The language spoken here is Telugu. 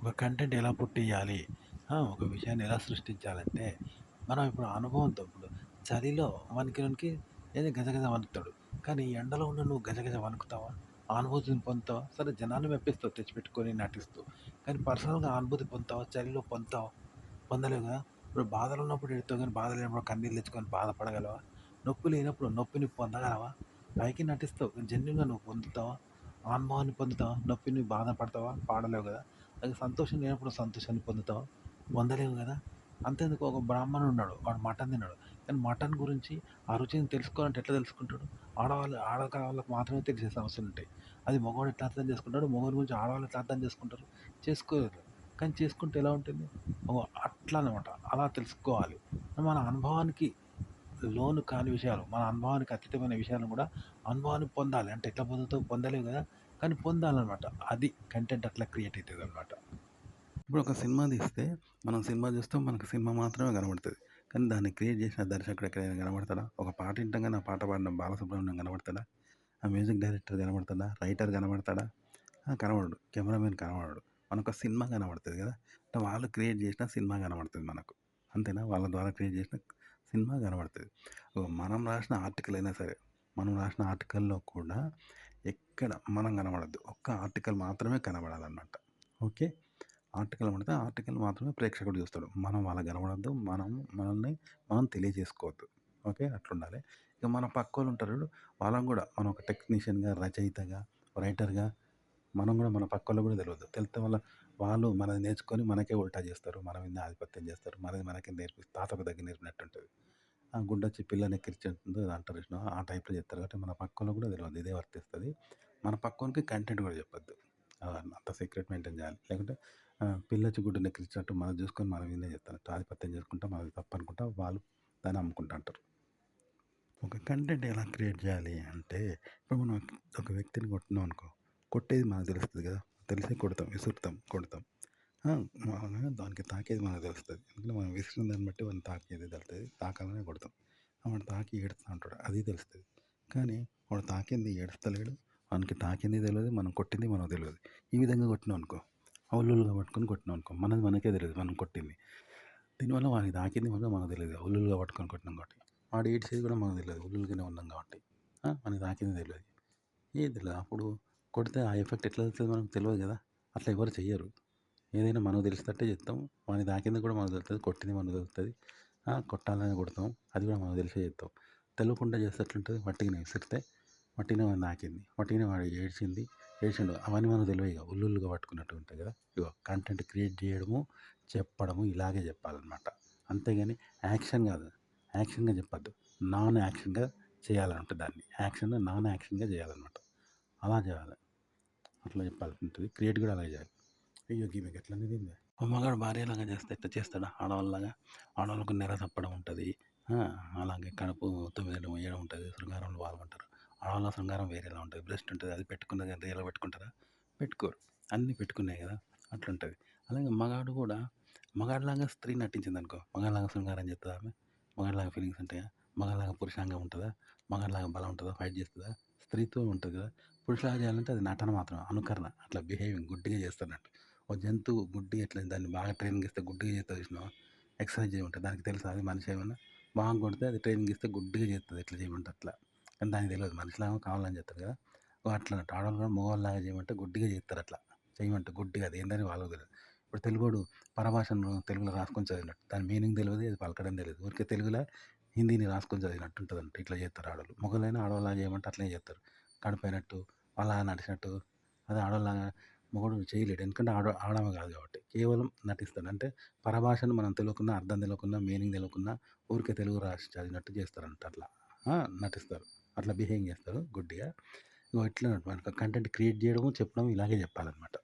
ఒక కంటెంట్ ఎలా పుట్టియ్యాలి, ఒక విషయాన్ని ఎలా సృష్టించాలంటే, మనం ఇప్పుడు అనుభవంతో ఇప్పుడు చలిలో వణికినోనికి ఏదో గజగజ వణుకుతాడు. కానీ ఎండలో ఉన్న నువ్వు గజగజ వణుకుతావా? ఆ అనుభూతిని పొందుతావా? సరే జనాన్ని మెప్పిస్తావు తెచ్చిపెట్టుకొని నటిస్తూ. కానీ పర్సనల్‌గా ఆ అనుభూతి పొందుతావా? చలిలో పొందుతావా? పొందలేవు కదా! ఇప్పుడు బాధలో ఉన్నప్పుడు ఏడుస్తావు గానీ, బాధ లేనప్పుడు కన్నీళ్ళు తెచ్చుకొని బాధపడగలవా? నొప్పి లేనప్పుడు నొప్పిని పొందగలవా? పైకి నటిస్తావు. జెన్యూన్‌గా నువ్వు పొందుతావా? ఆ అనుభవాన్ని పొందుతావా? నొప్పిని బాధపడతావా? పాడలేవు కదా! అది సంతోషం లేనప్పుడు సంతోషాన్ని పొందుతావా? పొందలేవు కదా! అంతెందుకు ఒక బ్రాహ్మణుడు ఉన్నాడు. వాడు మటన్ తినడు. కానీ మటన్ గురించి ఆ రుచిని తెలుసుకోవాలంటే ఎట్లా తెలుసుకుంటాడు? ఆడవాళ్ళకి మాత్రమే తెలిసే సమస్యలుంటాయి. అది మగవాడు ఎట్లా అర్థం చేసుకుంటాడు? మగవాడి గురించి ఆడవాళ్ళు ఎట్లా అర్థం చేసుకుంటారు? చేసుకోలేరు. కానీ చేసుకుంటే ఎలా ఉంటుంది? అట్లా అనమాట. అలా తెలుసుకోవాలి. మన అనుభవానికి లోను కాని విషయాలు, మన అనుభవానికి అతీతమైన విషయాలను కూడా అనుభవాన్ని పొందాలి. అంటే ఎట్లా పొందుతావు? పొందలేవు కదా! కానీ పొందాలనమాట. అది కంటెంట్ అట్లా క్రియేట్ అయితదనమాట. ఇప్పుడు ఒక సినిమా తీస్తే, మనం సినిమా చూస్తాం. మనకు సినిమా మాత్రమే కనబడుతది. కానీ దాన్ని క్రియేట్ చేసిన దర్శకుడు ఎక్కడైనా కనబడతాడా? ఒక పాట వింటంగానే ఆ పాట పాడిన బాలసుబ్రహ్మణ్యం కనబడతాడా? ఆ మ్యూజిక్ డైరెక్టర్ కనబడతాడా? రైటర్ కనబడతాడా? కనబడడు. కెమెరామెన్ కనబడడు. మనకు సినిమా కనబడుతది కదా! అంటే వాళ్ళు క్రియేట్ చేసిన సినిమా కనబడుతది మనకు. అంతేనా? వాళ్ళ ద్వారా క్రియేట్ చేసిన సినిమా కనబడుతది. మనం రాసిన ఆర్టికల్ అయినా సరే, మనం రాసిన ఆర్టికల్‌లో కూడా ఎక్కడ మనం కనబడొద్దు. ఒక్క ఆర్టికల్ మాత్రమే కనబడాలన్నమాట. ఓకే. ఆర్టికల్ పడితే ఆర్టికల్ మాత్రమే ప్రేక్షకుడు చూస్తాడు. మనం వాళ్ళకి కనబడొద్దు. మనల్ని మనం తెలియజేసుకోవద్దు. ఓకే. అట్లుండాలి. ఇక మన పక్కోళ్ళు ఉంటారు చూడు, వాళ్ళని కూడా మనం ఒక టెక్నీషియన్‌గా, రచయితగా, రైటర్‌గా మనం కూడా మన పక్కోళ్ళకి కూడా తెలవద్దు. తెలిస్తే వాళ్ళు మనది నేర్చుకొని మనకే ఉల్టా చేస్తారు. మన మీదనే ఆధిపత్యం చేస్తారు. మనది మనకే తాతకు దగ్గర నేర్పినట్టుంటది. గుడ్డొచ్చి పిల్లని ఎక్కిరించినట్టు అంటారు చూసినావా? ఆ టైప్‌లో చేస్తారు. కాబట్టి మన పక్కోళ్ళకి కూడా తెలవద్దు. ఇదే వర్తిస్తది. మన పక్కోనికి కంటెంట్ కూడా చెప్పొద్దు. అంత సీక్రెట్ మెయింటైన్ చేయాలి. లేకుంటే పిల్లొచ్చి గుడ్డుని ఎక్కిరించినట్టు మనం చూసుకొని మన మీదనే చెప్తారు. ఆధిపత్యం చేసుకుంటా మనది తప్పనుకుంటా వాళ్ళు దాన్ని అమ్ముకుంటా అంటారు. ఒక కంటెంట్ ఎలా క్రియేట్ చేయాలి అంటే, ఇప్పుడు మనం ఒక వ్యక్తిని కొట్టినాం అనుకో, కొట్టేది మనకు తెలుస్తది కదా! తెలిసే కొడతాం, విసురుతాం, కొడతాం. ఆ! మామూలుగా దానికి తాకేది మనకు తెలుస్తది. ఎందుకంటే మనం విసిరిన దాన్ని బట్టి వాడిని తాకేది తెలుతది. తాకంగానే కొడతాం. వాడు తాకి ఏడుస్తా ఉంటాడు. అది తెలుస్తది. కానీ వాడు తాకింది ఏడుస్తలేడు. వానికి తాకింది తెలవదు. మనం కొట్టింది మనకు తెలవదు. ఈ విధంగా కొట్టినాం అనుకో, అవులులుగా పట్టుకొని కొట్టినాం అనుకో, మనది మనకే తెలవదు మనం కొట్టింది. దీనివల్ల వానికి తాకింది మాత్రం మనకు తెలీదు. ఉల్లులుగా పట్టుకొని కొట్టినాం కాబట్టి. వాడు ఏడ్చేది కూడా మనకు తెలవదు. ఉల్లులుగానే ఉన్నాం కాబట్టి. మనకి తాకింది తెలవదు. ఏది తెలవదు. అప్పుడు కొడితే ఆ ఎఫెక్ట్ ఎట్లా తెలుస్తది మనకు తెలవదు కదా! అట్లా ఎవరు చెయ్యరు. ఏదైనా మనకు తెలిసేటట్టే చెప్తాం. వానికి తాకింది కూడా మనకు తెలుస్తది. కొట్టింది మనకు తెలుస్తది. కొట్టాలనే కొడతాం. అది కూడా మనకు తెలిసే చెప్తాం. తెలవకుండా చేస్తే ఎట్లుంటది? వట్టిగానే విసిరితే వట్టిగానే వానికి తాకింది. వట్టిగానే వాడు ఏడ్చిండు. అవన్నీ మనకు తెలవవు ఇగ. ఉల్లుల్లుగా పట్టుకున్నట్టు ఉంటాయి కదా! ఇగో కంటెంట్ క్రియేట్ చేయడము, చెప్పడము ఇలాగే చెప్పాలనమాట. అంతేగాని యాక్షన్ కాదు. యాక్షన్‌గా చెప్పొద్దు. నాన్ యాక్షన్‌గా చేయాలంట దాన్ని. నాన్ యాక్షన్‌గా చేయాలనమాట. అలా చేయాలి. అట్లా చెప్పాల్సి ఉంటది. క్రియేట్ కూడా అలాగే చేయాలి. అయ్యో! ఈమెకి ఎట్లనే తిందే. ఓ మగాడు భార్యలాగా చేస్తే ఎట్లా చేస్తాడా? ఆడవాళ్ళలాగా? ఆడవాళ్ళకు నెర తప్పడం ఉంటది. ఆ! అలాగే కడుపు తొమ్మిదేయడం, మొయ్యడం ఉంటది. శృంగారంలో పాల్గొంటారు. ఆడవాళ్ళ శృంగారం వేరేలా ఉంటది. బ్రెస్ట్ ఉంటది. అది పెట్టుకున్నది ఎంత రియల్‌గా పెట్టుకుంటారా? పెట్టుకోరు. అన్నీ పెట్టుకున్నాయి గదా! అట్లుంటది. అలాగే మగాడు గూడా మగాడిలాగా స్త్రీ నటించిందనుకో, మగాడిలాగా శృంగారం చేత్తదా ఆమె? మగాడిలాగా ఫీలింగ్స్ ఉంటాయా? మగాడిలాగా పురుషాంగం ఉంటదా? మగాడిలాగా బలం ఉంటదా? ఫైట్ చేస్తదా? స్త్రీత్వం ఉంటది కదా! పురుషులాగా చేయాలంటే అది నటన మాత్రమే. అనుకరణ. అట్లా బిహేవింగ్ గుడ్డిగా చేస్తున్నట్టు. ఓ జంతువు గుడ్డిగా ఎట్లా దాన్ని బాగా ట్రైనింగ్ ఇస్తే గుడ్డిగా చేస్తది చూసినావా? ఎక్సర్సైజ్ చేయమంటే దానికి తెలుసా అది మనిషి ఏమన్నా? బాగా కొడితే అది ట్రైనింగ్ ఇస్తే గుడ్డిగా చేస్తది ఎట్లా చేయమంటే అట్లా. కానీ దానికి తెలవదు. మనిషిలాగా కావాలని చేత్తరు కదా! అట్లన్నట్టు. ఆడోళ్ళు కూడా మగవాళ్ళలాగా చేయమంటే గుడ్డిగా చేత్తరు అట్లా. చేయమంటే గుడ్డిగా అదేందని వాళ్ళకి తెలవదు. ఇప్పుడు తెలుగోడు పరభాషను తెలుగులో రాసుకొని చదివినట్టు. దాని మీనింగ్ తెలవదు. అది పలకడం తెలవదు. ఊరికే తెలుగులో హిందీని రాసుకొని చదివినట్టు ఉంటదంట. ఇట్లా చేత్తరు ఆడోళ్ళు. మగోళ్ళైనా ఆడోళ్ళలాగా చేయమంటే అట్లనే చేత్తరు. కడిపోయినట్టు, వాళ్ళలాగా నడిచినట్టు. అదే ఆడోళ్ళలాగా మగోడు చేయలేడు. ఎందుకంటే ఆడమే కాదు కాబట్టి. కేవలం నటిస్తాడు. అంటే పరభాషను మనం తెలవకున్నా, అర్థం తెలవకున్నా, మీనింగ్ తెలవకున్నా ఊరికే తెలుగు రాసి చదివినట్టు చేస్తారంట అట్లా. నటిస్తారు. అట్లా బిహేవ్ చేస్తారు గుడ్డిగా. ఇగో ఇట్లా మనకు కంటెంట్ క్రియేట్ చేయడము, చెప్పడం ఇలాగే చెప్పాలనమాట.